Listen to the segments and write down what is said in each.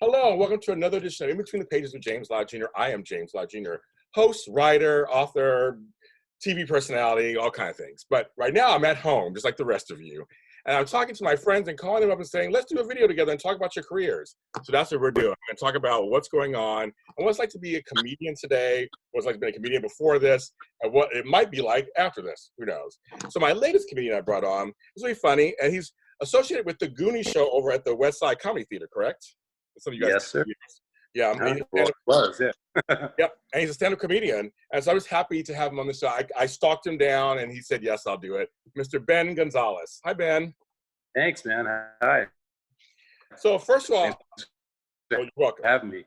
Hello, and welcome to another edition of In Between the Pages with James Lott Jr. I am James Lott Jr., host, writer, author, TV personality, all kind of things. But right now I'm at home, just like the rest of you. And I'm talking to my friends and calling them up and saying, let's do a video together and talk about your careers. So that's what we're doing. We're going to talk about what's going on and what it's like to be a comedian today, what it's like to be a comedian before this, and what it might be like after this. Who knows? So my latest comedian I brought on is really funny, and he's associated with the Goonie show over at the West Side Comedy Theater, correct? Some of you guys, yes, sir. Yeah, Well, it was, yeah. Yep, and he's a stand-up comedian, and so I was happy to have him on the show. I stalked him down, and he said, yes, I'll do it. Mr. Ben Gonzalez. Hi, Ben. Thanks, man. Hi. So first of all, You're welcome. having me.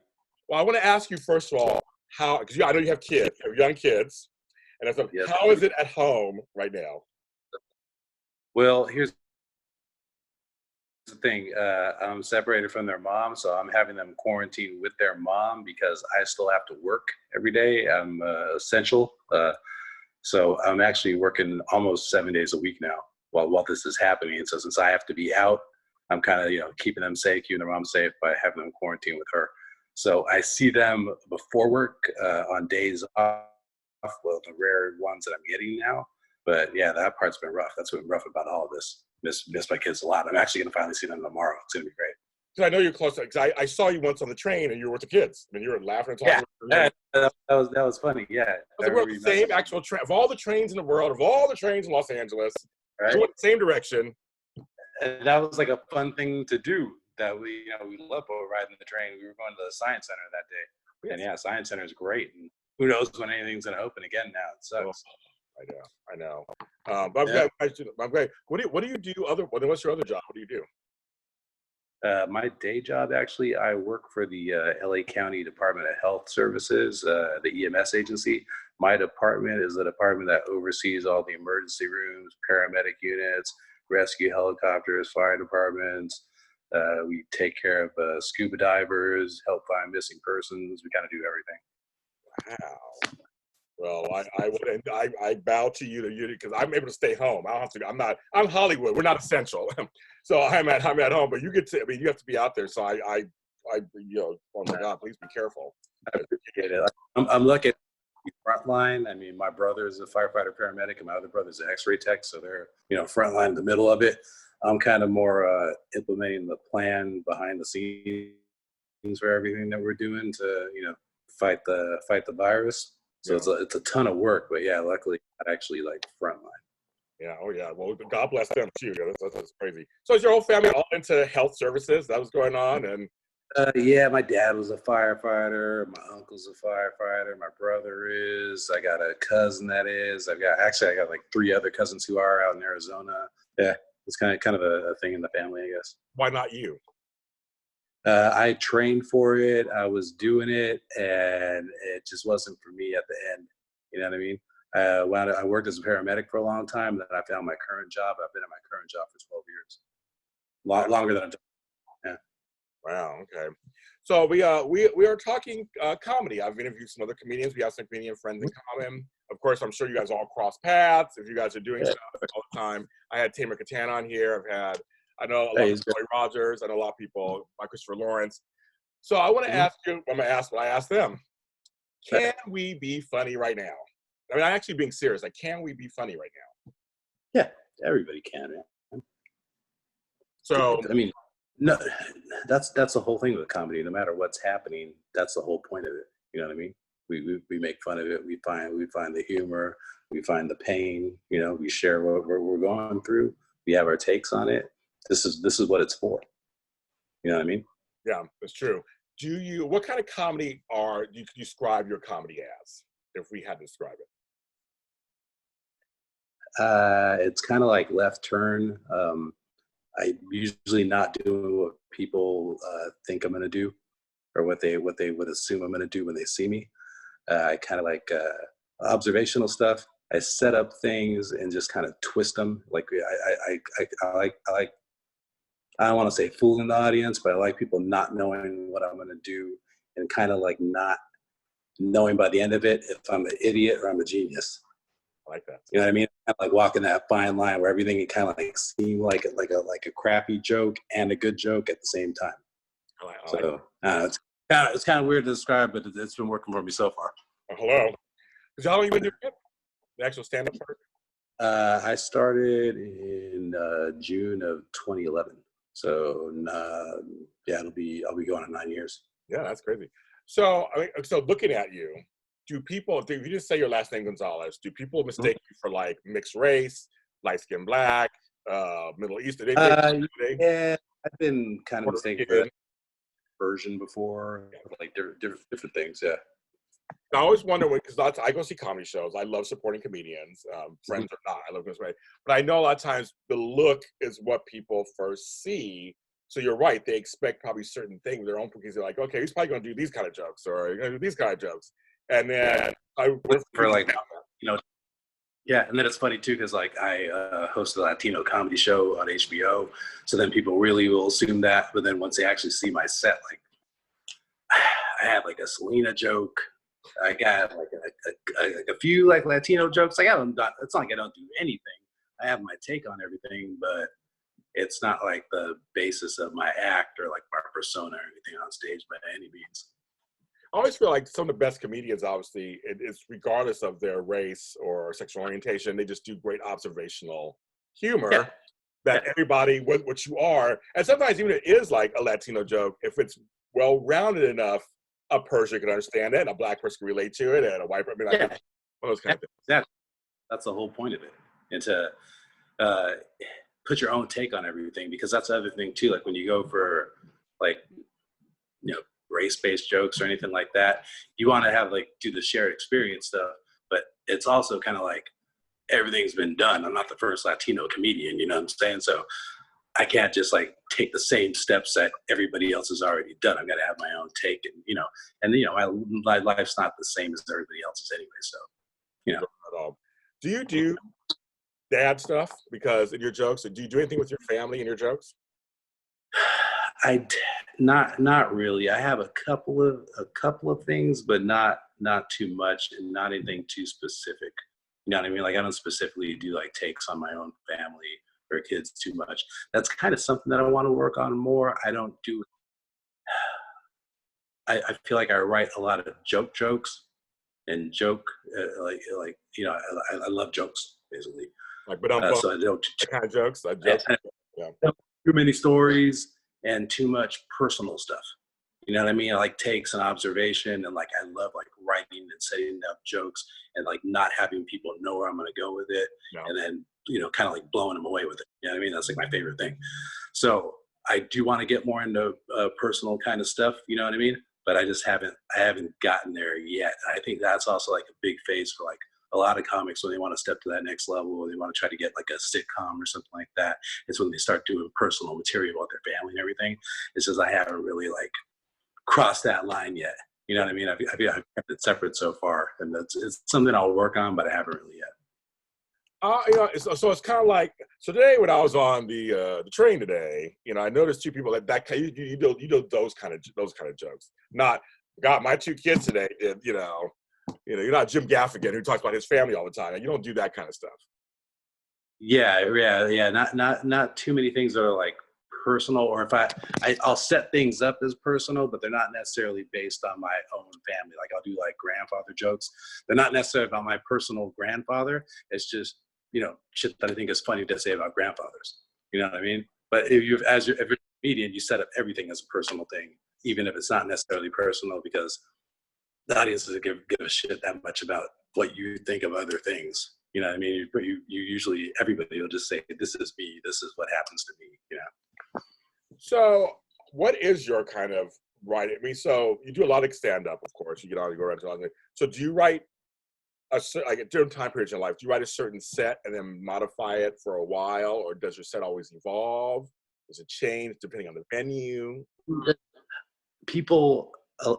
Well, I want to ask you, first of all, how, because I know you have kids, you have young kids, and I thought, Yes. How is it at home right now? Well, here's the thing. I'm separated from their mom, so I'm having them quarantine with their mom because I still have to work every day. I'm essential. So I'm actually working almost 7 days a week now while this is happening. And so since I have to be out, I'm kind of, keeping them safe, keeping their mom safe by having them quarantine with her. So I see them before work on days off, well, the rare ones that I'm getting now. But yeah, that part's been rough. That's been rough about all of this. Miss my kids a lot. I'm actually going to finally see them tomorrow. It's going to be great. Because I know you're close to, because I saw you once on the train and you were with the kids. I mean, you were laughing and talking. Yeah, that was funny. Yeah. We're on the same actual train. Of all the trains in the world, of all the trains in Los Angeles, right? we went the same direction. And that was like a fun thing to do that we love riding the train. We were going to the Science Center that day. And yeah, Science Center is great. And who knows when anything's going to open again now. It sucks. I know. But I'm glad. What do you do what's your other job? What do you do? My day job, actually, I work for the LA County Department of Health Services, the EMS agency. My department is the department that oversees all the emergency rooms, paramedic units, rescue helicopters, fire departments. We take care of scuba divers, help find missing persons. We kind of do everything. Wow. Well, I bow to you because I'm able to stay home. I don't have to. I'm Hollywood. We're not essential. So I'm at home, but you have to be out there. So oh my God, please be careful. I appreciate it. I'm lucky at the frontline. I mean, my brother is a firefighter paramedic and my other brother's an x-ray tech. So they're, frontline in the middle of it. I'm kind of more implementing the plan behind the scenes for everything that we're doing to, fight the virus. So it's a ton of work, but yeah, luckily I actually like frontline. Yeah. Oh yeah. Well, God bless them too. That's crazy. So is your whole family all into health services? That was going on, and yeah, my dad was a firefighter. My uncle's a firefighter. My brother is. I got a cousin that is. I got like 3 other cousins who are out in Arizona. Yeah, it's kind of a thing in the family, I guess. Why not you? I trained for it. I was doing it, and it just wasn't for me at the end. You know what I mean? When I worked as a paramedic for a long time, and then I found my current job. I've been at my current job for 12 years, longer than I'm. Yeah. Wow. Okay. So we are talking comedy. I've interviewed some other comedians. We have some comedian friends in common. Of course, I'm sure you guys all cross paths if you guys are doing stuff all the time. I had Tamer Katan on here. I know a lot of Roy Rogers. I know a lot of people, like Christopher Lawrence. So I want to ask you, I'm going to ask what I asked them. Can we be funny right now? I mean, I'm actually being serious. Like, can we be funny right now? Yeah, everybody can. Man. So, I mean, no, that's the whole thing with comedy. No matter what's happening, that's the whole point of it. You know what I mean? We make fun of it. We find the humor. We find the pain. We share what we're going through. We have our takes on it. This is what it's for. You know what I mean? Yeah, that's true. What kind of comedy do you describe your comedy as, if we had to describe it? It's kind of like Left Turn. I'm usually not doing what people think I'm going to do, or what they would assume I'm going to do when they see me. I kind of like observational stuff. I set up things and just kind of twist them. Like I like. I don't want to say fooling the audience, but I like people not knowing what I'm going to do, and kind of like not knowing by the end of it if I'm an idiot or I'm a genius. I like that. You know what I mean? Kind of like walking that fine line where everything can kind of like seem like a crappy joke and a good joke at the same time. I like So it's kind of weird to describe, but it's been working for me so far. hello. Because y'all don't even do it? The actual stand-up part? I started in June of 2011. So yeah, I'll be going on 9 years. Yeah, that's crazy. So, I mean, so looking at you, if you just say your last name Gonzalez, do people mistake you for like mixed race, light skin black, Middle Eastern? Yeah, I've been kind of mistaken for that version before, like different things. Yeah. I always wonder because I go see comedy shows. I love supporting comedians, friends or not. I love this way, but I know a lot of times the look is what people first see. So you're right; they expect probably certain things. Their own because they're like, okay, he's probably going to do these kind of jokes or he's going to do these kind of jokes, and then for like yeah, and then it's funny too because like I host a Latino comedy show on HBO, so then people really will assume that, but then once they actually see my set, like I have like a Selena joke. I got like a few like Latino jokes. Like it's not like I don't do anything. I have my take on everything, but it's not like the basis of my act or like my persona or anything on stage by any means. I always feel like some of the best comedians, obviously, it's regardless of their race or sexual orientation, they just do great observational humor. Yeah. That everybody, what you are, and sometimes even if it is like a Latino joke, if it's well-rounded enough, a person can understand it, a black person can relate to it, and a white person, one of those kind of things. Exactly. That's the whole point of it, and to put your own take on everything, because that's the other thing too. Like when you go for like race-based jokes or anything like that, you want to have like do the shared experience stuff, but it's also kind of like everything's been done. I'm not the first Latino comedian, you know what I'm saying? So I can't just like take the same steps that everybody else has already done. I've got to have my own take, and my life's not the same as everybody else's anyway. So, Do you do dad stuff? Because in your jokes, do you do anything with your family in your jokes? Not really. I have a couple of things, but not too much, and not anything too specific. You know what I mean? Like I don't specifically do like takes on my own family or kids too much. That's kind of something that I want to work on more. I don't do. I feel like I write a lot of jokes and I love jokes basically. Like, but so I don't that kind of jokes. I joke. Yeah. Too many stories and too much personal stuff. You know what I mean? I like takes and observation, and like I love like writing and setting up jokes and like not having people know where I'm going to go with it, and then kind of like blowing them away with it. You know what I mean? That's like my favorite thing. So I do want to get more into personal kind of stuff. You know what I mean? But I haven't gotten there yet. I think that's also like a big phase for like a lot of comics when they want to step to that next level, or they want to try to get like a sitcom or something like that. It's when they start doing personal material about their family and everything. It's just I haven't really like crossed that line yet. You know what I mean? I've kept it separate so far, and it's something I'll work on, but I haven't really yet. So it's kind of like today when I was on the train today, I noticed two people that you do those kind of jokes. Not got my two kids today did you're not Jim Gaffigan who talks about his family all the time. You don't do that kind of stuff. Yeah. Not too many things that are like personal, or if I'll set things up as personal, but they're not necessarily based on my own family. Like I'll do like grandfather jokes. They're not necessarily about my personal grandfather. It's just, shit that I think is funny to say about grandfathers. You know what I mean? But if you're a comedian, you set up everything as a personal thing, even if it's not necessarily personal, because the audience doesn't give a shit that much about what you think of other things. You know what I mean? You usually, everybody will just say, this is me, this is what happens to me, So what is your kind of writing? I mean, so you do a lot of stand-up, of course. You get on, you go around to all that. So do you write like at different time periods in your life, do you write a certain set and then modify it for a while, or does your set always evolve? Does it change depending on the venue? A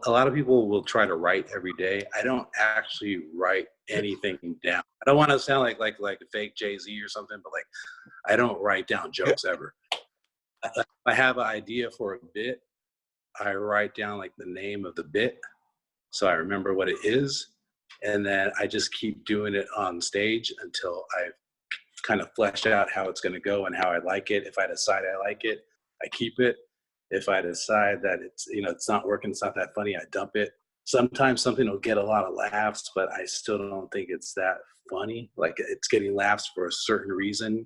lot of people will try to write every day. I don't actually write anything down. I don't want to sound like a fake Jay-Z or something, but like I don't write down jokes ever. If I have an idea for a bit, I write down like the name of the bit so I remember what it is, and then I just keep doing it on stage until I've kind of fleshed out how it's going to go and how I like it. If I decide I like it, I keep it. If I decide that it's not working, it's not that funny, I dump it. Sometimes something will get a lot of laughs, but I still don't think it's that funny. Like, it's getting laughs for a certain reason,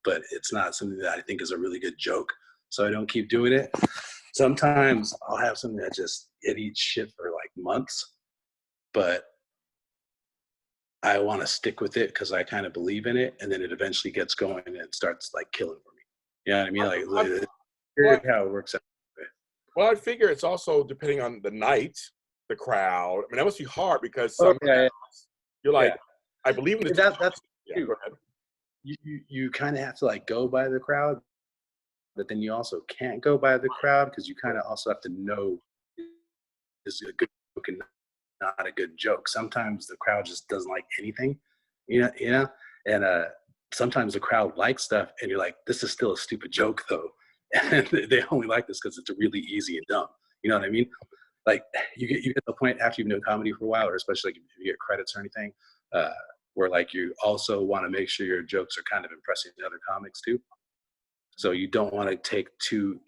but it's not something that I think is a really good joke. So I don't keep doing it. Sometimes I'll have something that it eats shit for like months, but I want to stick with it because I kind of believe in it, and then it eventually gets going and it starts like killing for me. You know what I mean? Like, Well, how it works out. well, I figure it's also depending on the night, the crowd. I mean, that must be hard because Oh, sometimes you're like, yeah. I believe in this. That's Yeah, go ahead. you kind of have to like go by the crowd, but then you also can't go by the crowd because you kind of also have to know is a good joke and not a good joke. Sometimes the crowd just doesn't like anything, and sometimes the crowd likes stuff, and you're like, this is still a stupid joke though, and they only like this because it's really easy and dumb. You know what I mean? Like, you get to the point after you've been doing comedy for a while, or especially like if you get credits or anything, where like you also want to make sure your jokes are kind of impressing the other comics too. So you don't want to take too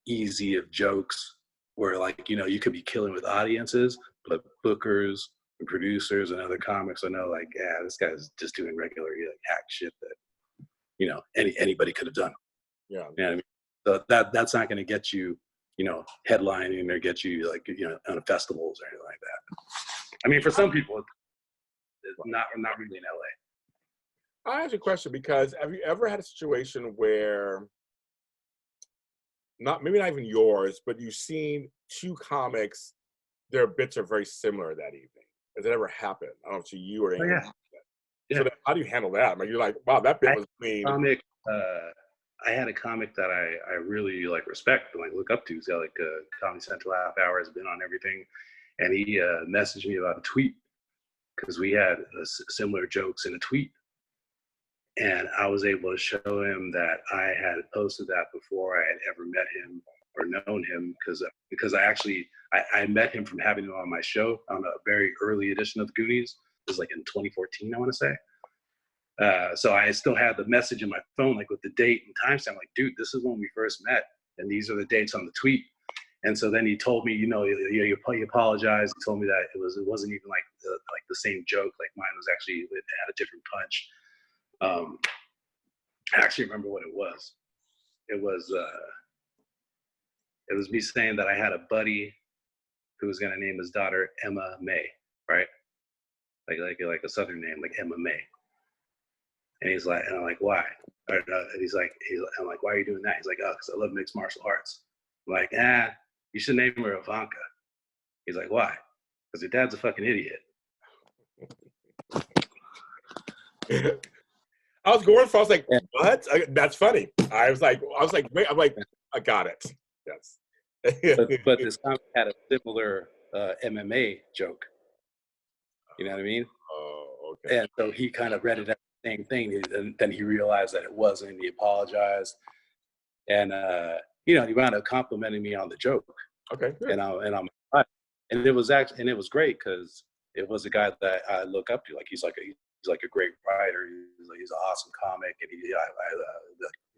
easy of jokes where, like, you could be killing with audiences, but bookers and producers and other comics will know, like, yeah, this guy's just doing regular like hack shit that anybody could have done. Yeah. You know what I mean? So that's not going to get you, headlining or get you like, on festivals or anything like that. I mean, for some people, it's not really in LA. I ask you a question because have you ever had a situation where maybe not even yours, but you've seen two comics, their bits are very similar that evening? Has that ever happened? I don't know, to you or Oh, anyone? yeah. So Yeah. how do you handle that? I mean, you're like, wow, that bit was clean. I had a comic that I really like respect and like look up to. He's got like a Comedy Central half hour, has been on everything, and he messaged me about a tweet because we had similar jokes in a tweet, and I was able to show him that I had posted that before I had ever met him or known him because I met him from having him on my show on a very early edition of the Goonies. It was like in 2014, I want to say. So I still had the message in my phone, like with the date and timestamp. Like, dude, this is when we first met, and these are the dates on the tweet. And so then he told me, he apologized. He told me that it wasn't even like the same joke. Like, mine was actually, it had a different punch. I actually remember what it was. It was me saying that I had a buddy who was gonna name his daughter Emma May, right? Like a Southern name, like Emma May. And he's like, and I'm like, why? And I'm like, why are you doing that? He's like, oh, because I love mixed martial arts. I'm like, you should name her Ivanka. He's like, why? Because your dad's a fucking idiot. I was like, what? That's funny. I was like, wait, I got it. Yes. but this comic had a similar MMA joke. You know what I mean? Oh, okay. And so he kind of read it as the same thing, and then he realized that it wasn't. He apologized, and he wound up complimenting me on the joke. Okay, good. And it was great because it was a guy that I look up to. Like, he's like a great writer. He's an awesome comic, and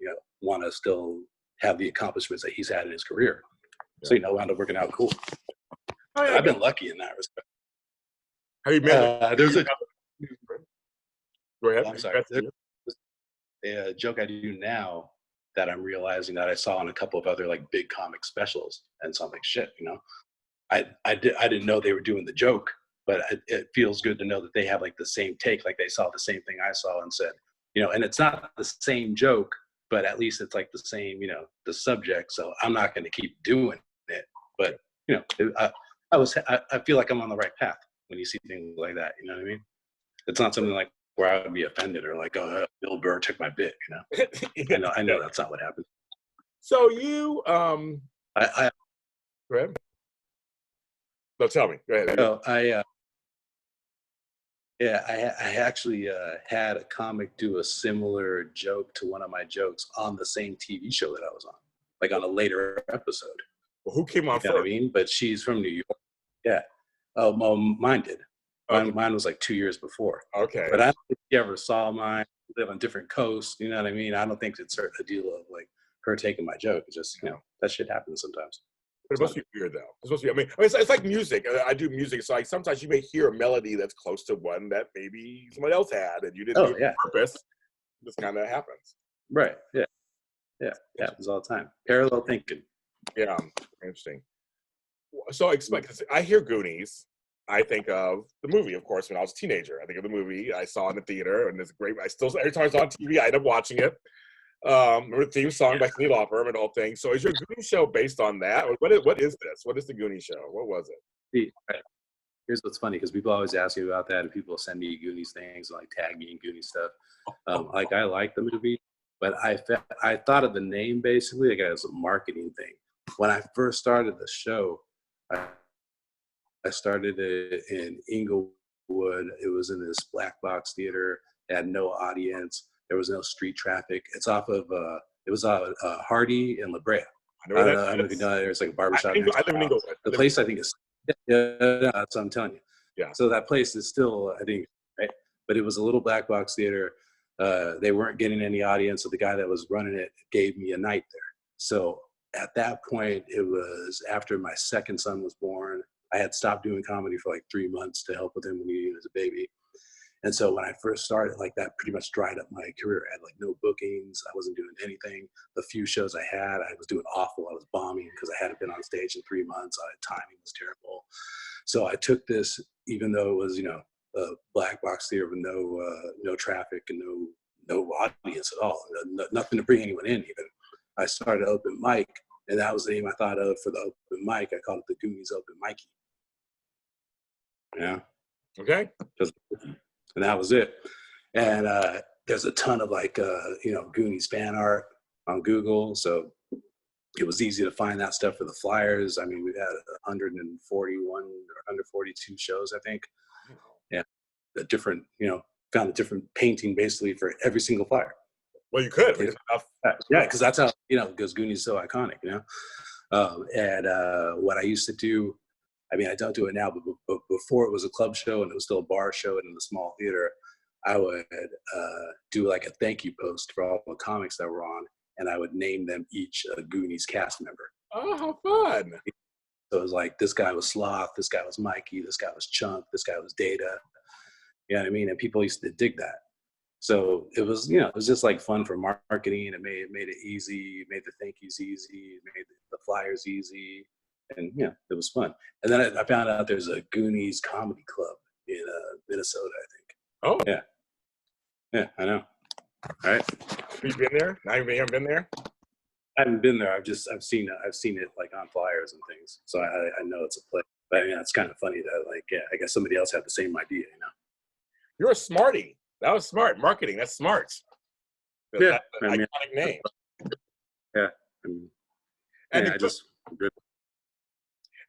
I want to still have the accomplishments that he's had in his career. Yeah. So wound up working out cool. Oh, yeah, I've been lucky in that respect. Have you met? There's a. Go ahead. I'm sorry. A joke I do now that I'm realizing that I saw in a couple of other like big comic specials, and so I'm like, shit, I didn't know they were doing the joke, but it feels good to know that they have like the same take, like they saw the same thing I saw and said, and it's not the same joke, but at least it's like the same, the subject. So I'm not going to keep doing it, but I feel like I'm on the right path when you see things like that. You know what I mean? It's not something like where I would be offended or like, oh, Bill Burr took my bit. I know that's not what happened. So you, go ahead. No, tell me. Go ahead. So I actually had a comic do a similar joke to one of my jokes on the same TV show that I was on, like on a later episode. Well, who came on first? I mean, but she's from New York. Yeah. Oh, mine did. Mine was like 2 years before. Okay. But I don't think she ever saw mine. We live on different coasts. You know what I mean? I don't think it's a deal of like her taking my joke. It's just, that shit happens sometimes. But it must be weird, though. It's supposed to be. I mean, it's like music. I do music, so like sometimes you may hear a melody that's close to one that maybe somebody else had, and you didn't do it on purpose. It just kind of happens. Right. Yeah. Yeah. It happens all the time. Parallel thinking. Yeah. Interesting. So I hear Goonies. I think of the movie, of course, when I was a teenager. I think of the movie I saw in the theater, and it's great. Every time I saw it on TV, I end up watching it. Remember the theme song by Cyndi Lauper and the whole thing. So is your Goonies show based on that? What is this? What is the Goonies show? What was it? See, here's what's funny, because people always ask me about that, and people send me Goonies things, like tag me in Goonies stuff. Like, I like the movie, but I thought of the name basically like as a marketing thing. When I first started the show, I started it in Inglewood. It was in this black box theater. It had no audience. There was no street traffic. It's off of, it was Hardy and La Brea. I don't know if you know, there's like a barbershop. I live in Inglewood. The place, I think, is, that's what I'm telling you. Yeah. So that place is still, I think, right? But it was a little black box theater. They weren't getting any audience, so the guy that was running it gave me a night there. So at that point, it was after my second son was born. I had stopped doing comedy for like 3 months to help with him when he was a baby. And so when I first started, like, that pretty much dried up my career. I had like no bookings. I wasn't doing anything. The few shows I had, I was doing awful. I was bombing because I hadn't been on stage in 3 months. Timing was terrible. So I took this, even though it was, a black box theater with no traffic and no audience at all, nothing to bring anyone in even. I started open mic, and that was the name I thought of for the open mic. I called it the Goonies Open Mikey. Yeah. Okay. And that was it. And there's a ton of like, Goonies fan art on Google. So it was easy to find that stuff for the flyers. I mean, we've had 141 or 142 shows, I think. Yeah. A different, found a different painting basically for every single flyer. Well, you could. Yeah, because that's how, because Goonies is so iconic, And what I used to do, I mean, I don't do it now, but before it was a club show and it was still a bar show and in the small theater, I would do like a thank you post for all the comics that were on, and I would name them each a Goonies cast member. Oh, how fun. So it was like, this guy was Sloth, this guy was Mikey, this guy was Chunk, this guy was Data. You know what I mean? And people used to dig that. So it was, it was just like fun for marketing. It made it easy, made the thank yous easy, it made the flyers easy. And it was fun. And then I found out there's a Goonies comedy club in Minnesota, I think. Oh. Yeah. Yeah, I know. All right. Have you been there? You haven't been there? I haven't been there. I've seen it like on flyers and things. So I know it's a place. But it's kind of funny that, like, I guess somebody else had the same idea, You're a smarty. That was smart. Marketing, that's smart. That's an iconic name. Yeah.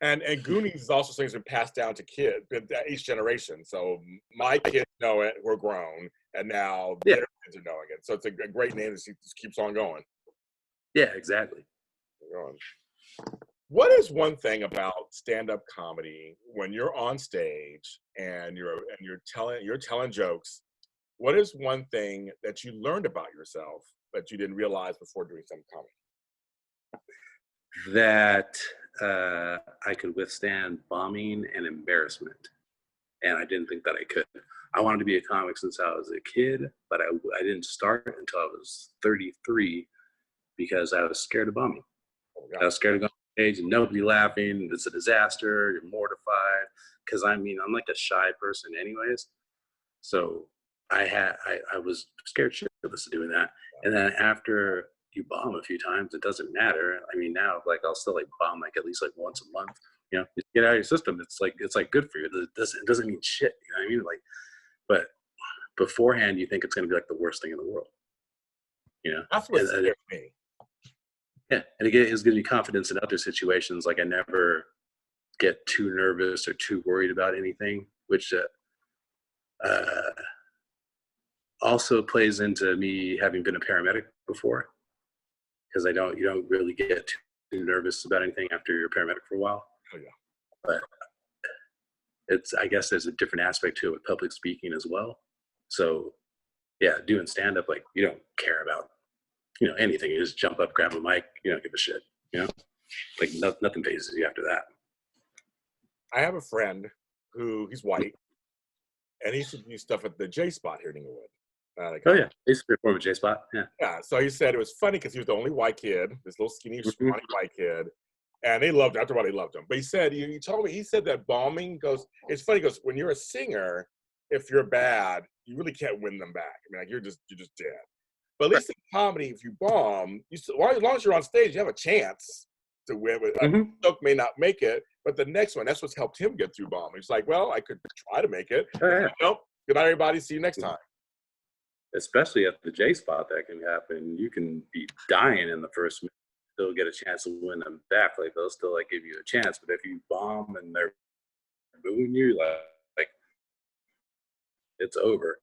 And Goonies is also things that are passed down to kids, each generation. So my kids know it, we're grown, and now their kids are knowing it. So it's a great name that just keeps on going. Yeah, exactly. What is one thing about stand-up comedy when you're on stage and you're telling jokes? What is one thing that you learned about yourself that you didn't realize before doing stand-up comedy? That I could withstand bombing and embarrassment, and I didn't think that I could. I wanted to be a comic since I was a kid, but I didn't start until I was 33 because I was scared of bombing. I was scared of going on stage and nobody laughing. It's a disaster. You're mortified. Because I'm like a shy person anyways. So I was scared shitless of doing that. And then after you bomb a few times, it doesn't matter. I mean, now, like, I'll still like bomb like at least like once a month. You get out of your system. It's like good for you. It doesn't mean shit. You know what I mean? Like, but beforehand, you think it's going to be like the worst thing in the world. That's what scares me. Yeah, and again, it's giving me confidence in other situations. Like, I never get too nervous or too worried about anything, which also plays into me having been a paramedic before, because you don't really get too nervous about anything after you're a paramedic for a while. Oh yeah. But I guess there's a different aspect to it with public speaking as well. So yeah, doing stand-up, like, you don't care about anything. You just jump up, grab a mic, give a shit, like nothing phases you after that. I have a friend who he's white, and he used to do stuff at the J Spot here in Inglewood. Oh yeah, he used to perform at J Spot. Yeah. Yeah. So he said it was funny because he was the only white kid, this little skinny, scrawny white kid, and they loved him. After a while, they loved him. But he said, he told me, he said that bombing goes. It's funny because when you're a singer, if you're bad, you really can't win them back. I mean, like you're just dead. But at least in comedy, if you bomb, as long as you're on stage, you have a chance to win. A joke may not make it, but the next one, that's what's helped him get through bombing. He's like, well, I could try to make it. Oh, yeah. Nope. Good night, everybody. See you next time. Especially at the J Spot, that can happen. You can be dying in the first minute, still get a chance to win them back. Like they'll still like give you a chance. But if you bomb and they're booing you, like it's over.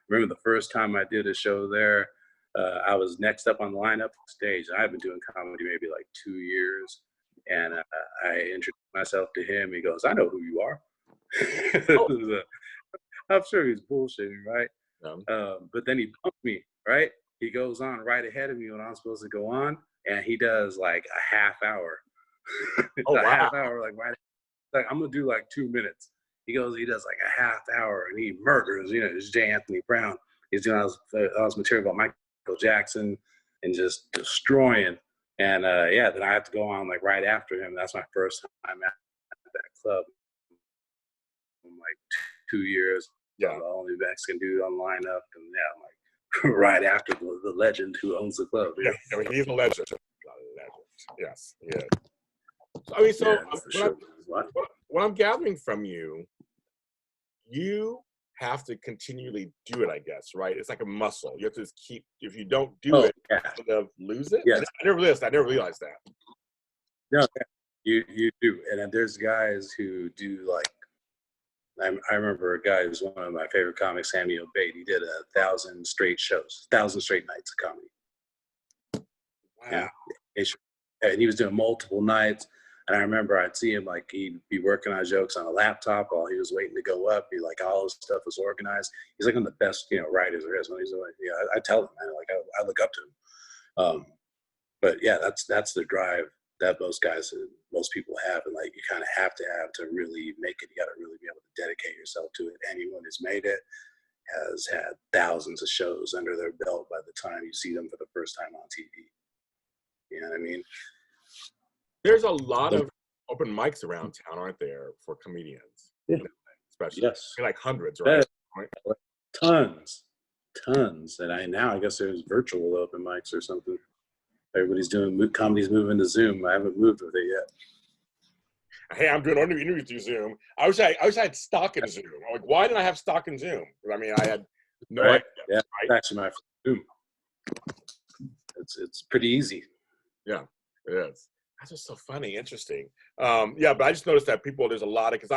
Remember the first time I did a show there, I was next up on the lineup stage. I've been doing comedy maybe like 2 years, and I introduced myself to him. He goes, "I know who you are." Oh. I'm sure he's bullshitting, right? But then he bumped me, right? He goes on right ahead of me when I'm supposed to go on, and he does like a half hour. Oh, wow. Half hour, like I'm gonna do like 2 minutes. He does like a half hour, and he murders, it's J. Anthony Brown. He's doing all this material about Michael Jackson and just destroying. And then I have to go on like right after him. That's my first time at that club in like 2 years. Yeah. I'm the only Mexican dude on lineup, and I'm like right after the legend who owns the club. Yeah, I mean, he's a legend. Yes, yeah. So, I mean, what I'm gathering from you, you have to continually do it, I guess, right? It's like a muscle. You have to just keep. If you don't do it, you kind of lose it. Yes. I never realized that. No, you do, and then there's guys who do like. I remember a guy who's one of my favorite comics, Samuel Bate. He did 1,000 straight shows, 1,000 straight nights of comedy. Wow. Yeah. And he was doing multiple nights. And I remember I'd see him, like, he'd be working on jokes on a laptop while he was waiting to go up. He, like, all his stuff was organized. He's like one of the best, writers there is. When he's like, I tell him, man, like, I look up to him. But yeah, that's the drive that most people have, and like you kind of have to really make it. You got to really be able to dedicate yourself to it. Anyone who's made it has had thousands of shows under their belt by the time you see them for the first time on TV. You know what I mean? There's a lot of open mics around town, aren't there, for comedians? Yeah. Especially. Yes. Like hundreds, right? Tons. And I guess there's virtual open mics or something. Everybody's doing comedy's moving to Zoom. I haven't moved with it yet. Hey, I'm doing interviews through Zoom. I wish I had stock in Zoom. I'm like, why didn't I have stock in Zoom? I mean, I had no idea. Yeah, right? Actually my Zoom. It's pretty easy. Yeah, it is. That's just so funny, interesting. But I just noticed that there's a lot of, because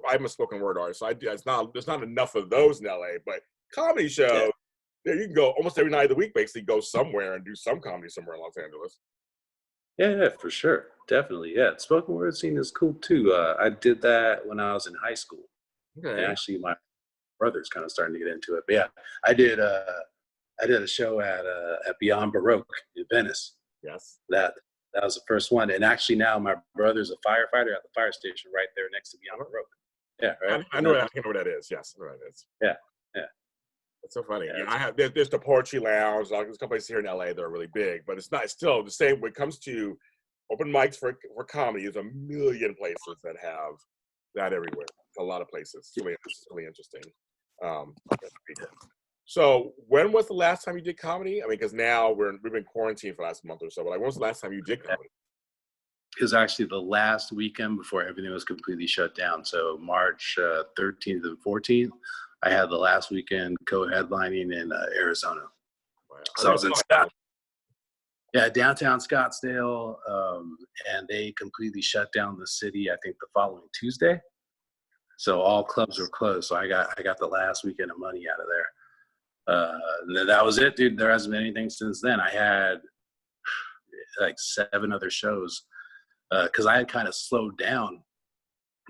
I'm a spoken word artist, so there's not enough of those in LA, but comedy shows, you can go almost every night of the week, basically go somewhere and do some comedy somewhere in Los Angeles. Yeah, for sure. Definitely. Yeah. Spoken word scene is cool too. I did that when I was in high school. Okay. And actually my brother's kind of starting to get into it. But yeah, I did a show at Beyond Baroque in Venice. Yes. That was the first one. And actually now my brother's a firefighter at the fire station right there next to Beyond Baroque. Yeah, right. I know where that is. Yes, I know where that is. Yeah. It's so funny. Yeah, there's the Poetry Lounge. There's a couple places here in LA that are really big, but it's still the same when it comes to open mics for comedy. There's a million places that have that everywhere. A lot of places. It's really interesting. So when was the last time you did comedy? I mean, because now we've been quarantined for the last month or so, but like, when was the last time you did comedy? It was actually the last weekend before everything was completely shut down. So March 13th and 14th. I had the last weekend co-headlining in Arizona. Wow. So I was in Scottsdale. Yeah, downtown Scottsdale, and they completely shut down the city, I think, the following Tuesday. So all clubs were closed. So I got the last weekend of money out of there. That was it, dude. There hasn't been anything since then. I had like 7 other shows because I had kind of slowed down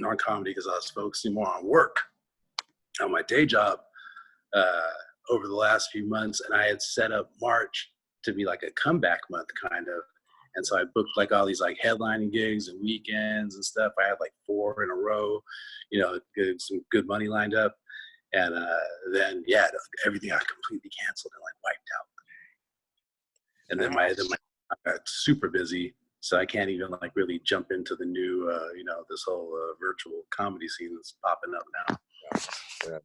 on comedy because I was focusing more on work. On my day job over the last few months, and I had set up March to be like a comeback month kind of. And so I booked like all these like headlining gigs and weekends and stuff. I had like 4 in a row, you know, some good money lined up. And then, yeah, everything got completely canceled and like wiped out. And then my I got super busy. So I can't even like really jump into the new, you know, this whole virtual comedy scene that's popping up now. Yeah.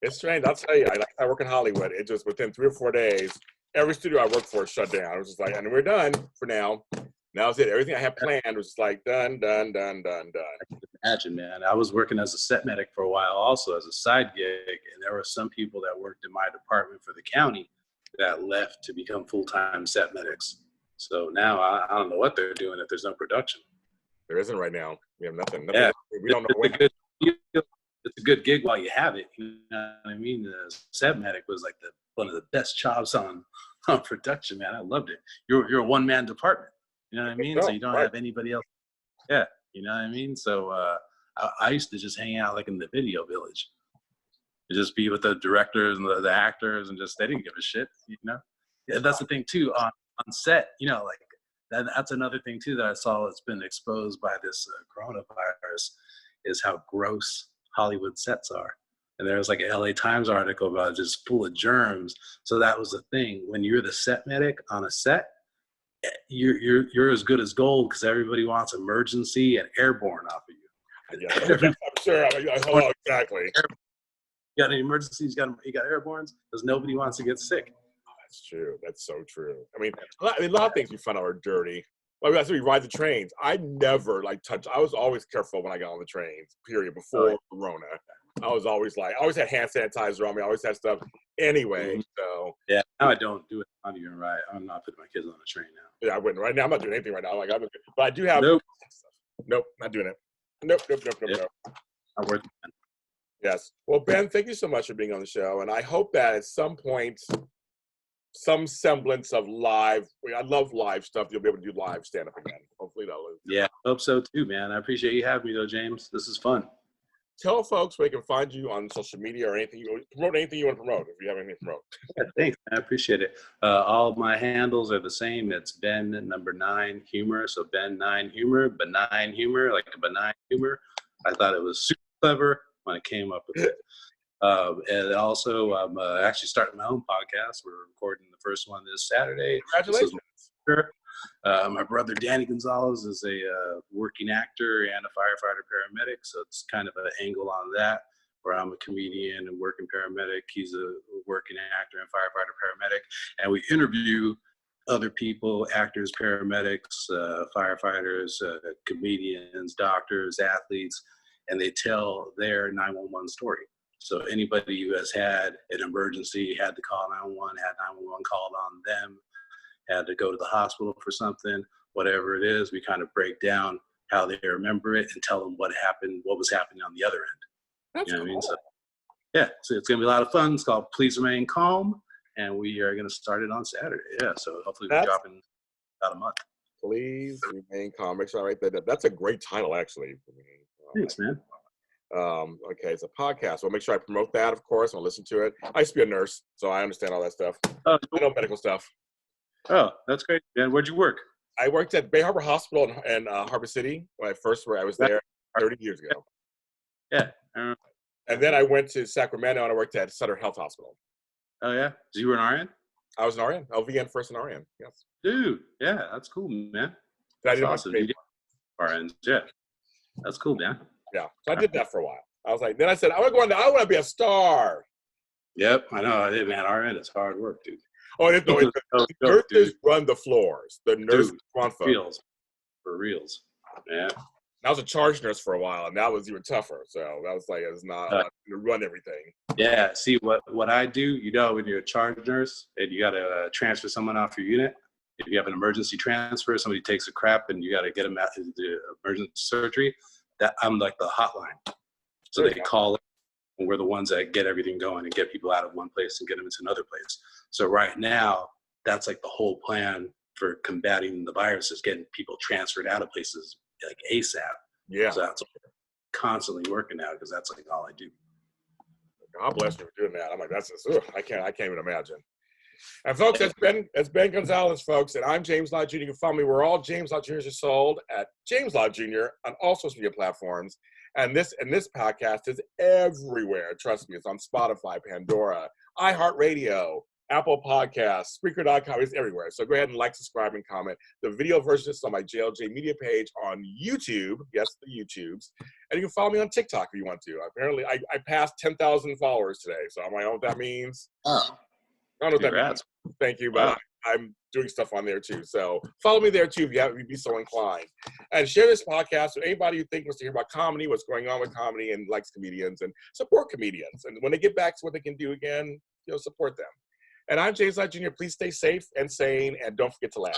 It's strange. I'll tell you, I work in Hollywood. It just within 3 or 4 days, every studio I worked for shut down. I was just like, and we're done for now. That was it. Everything I had planned was just like done. Imagine, man. I was working as a set medic for a while also as a side gig, and there were some people that worked in my department for the county that left to become full-time set medics. So now I don't know what they're doing if there's no production. There isn't right now. We have nothing. Yeah. We don't know when. It's a good gig while you have it. You know what I mean? The set medic was like one of the best jobs on production, man. I loved it. You're a one-man department. You know what I mean? So you don't have anybody else. Yeah, you know what I mean? So I used to just hang out like in the video village. Just be with the directors and the actors, and just they didn't give a shit, you know? Yeah, that's the thing too, on set, you know, like that's another thing too that I saw that's been exposed by this coronavirus is how gross Hollywood sets are. And there was like an LA Times article about it, just full of germs. So that was the thing. When you're the set medic on a set, you're as good as gold because everybody wants emergency and airborne off of you. Yeah, I'm sure. Oh, exactly. You got any emergencies? You got airbornes because nobody wants to get sick. Oh, that's true. That's so true. I mean, a lot of things we find out are dirty. Like that's when we ride the trains. I never touch. I was always careful when I got on the trains. Period. Before Corona, I was always I always had hand sanitizer on me. I always had stuff. Anyway, so yeah. Now I don't do it. I'm even right. I'm not putting my kids on a train now. Yeah, I wouldn't. Right now, I'm not doing anything right now. But I do have. Nope, not doing it. Nope. Not worth it. Yes. Well, Ben, thank you so much for being on the show, and I hope that at some point, some semblance of live. I love live stuff. You'll be able to do live stand-up again. Hopefully, that'll. Yeah, hope so too, man. I appreciate you having me, though, James. This is fun. Tell folks where they can find you on social media or anything. Promote anything you want to promote if you have anything to promote. Yeah, thanks. I appreciate it. All my handles are the same. It's Ben #9 Humor. So Ben 9 Humor, benign humor, like a benign humor. I thought it was super clever when I came up with it. And also, I'm actually starting my own podcast. We're recording the first one this Saturday. Congratulations. My brother Danny Gonzalez is a working actor and a firefighter paramedic, so it's kind of an angle on that, where I'm a comedian and working paramedic. He's a working actor and firefighter paramedic, and we interview other people, actors, paramedics, firefighters, comedians, doctors, athletes, and they tell their 911 story. So anybody who has had an emergency, had to call 911, had 911 called on them, had to go to the hospital for something, whatever it is, we kind of break down how they remember it and tell them what happened, what was happening on the other end. That's you know cool. what I mean? So, yeah, so it's going to be a lot of fun. It's called Please Remain Calm, and we are going to start it on Saturday. Yeah, so hopefully we'll drop in about a month. Please Remain Calm. Make sure I write that down. That's a great title, actually. Thanks, man. Okay, it's a podcast. So I'll make sure I promote that, of course. I'll listen to it. I used to be a nurse, so I understand all that stuff. I know medical stuff. Oh, that's great. And where'd you work? I worked at Bay Harbor Hospital in Harbor City when I was there 30 years ago. Yeah. And then I went to Sacramento and I worked at Sutter Health Hospital. Oh, yeah? So you were an RN? I was an RN. LVN first and RN, yes. Dude, yeah, that's cool, man. That's awesome. RNs, yeah. That's cool, man. Yeah, so I did that for a while. I was like, then I said, I want to be a star. Yep, I know. Man, RN is hard work, dude. Oh, the nurses run the floors. The nurses run for reals. Yeah. I was a charge nurse for a while, and that was even tougher. So that was it's not to run everything. Yeah. See, what I do, when you're a charge nurse and you got to transfer someone off your unit, if you have an emergency transfer, somebody takes a crap and you got to get them out to the emergency surgery, that I'm like the hotline. So they call, and we're the ones that get everything going and get people out of one place and get them into another place. So right now, that's like the whole plan for combating the virus is getting people transferred out of places like ASAP. Yeah. So that's constantly working out because that's like all I do. God bless you for doing that. I'm like, that's just, I can't even imagine. And folks, that's Ben Gonzalez, folks, and I'm James Lott Jr. You can follow me. We're all James Lott Jr.'s are sold at James Lott Jr. on all social media platforms. And this podcast is everywhere. Trust me, it's on Spotify, Pandora, iHeartRadio, Apple Podcasts, Spreaker.com. It's everywhere. So go ahead and like, subscribe, and comment. The video version is on my JLJ media page on YouTube. Yes, the YouTubes. And you can follow me on TikTok if you want to. Apparently, I passed 10,000 followers today. So I don't know what that means. Oh, I don't know what that congrats. means. Thank you, but Wow. I'm doing stuff on there too. So follow me there too if you'd be so inclined. And share this podcast with anybody who thinks wants to hear about comedy, what's going on with comedy, and likes comedians, and support comedians. And when they get back to what they can do again, support them. And I'm James Lott Jr. Please stay safe and sane, and don't forget to laugh.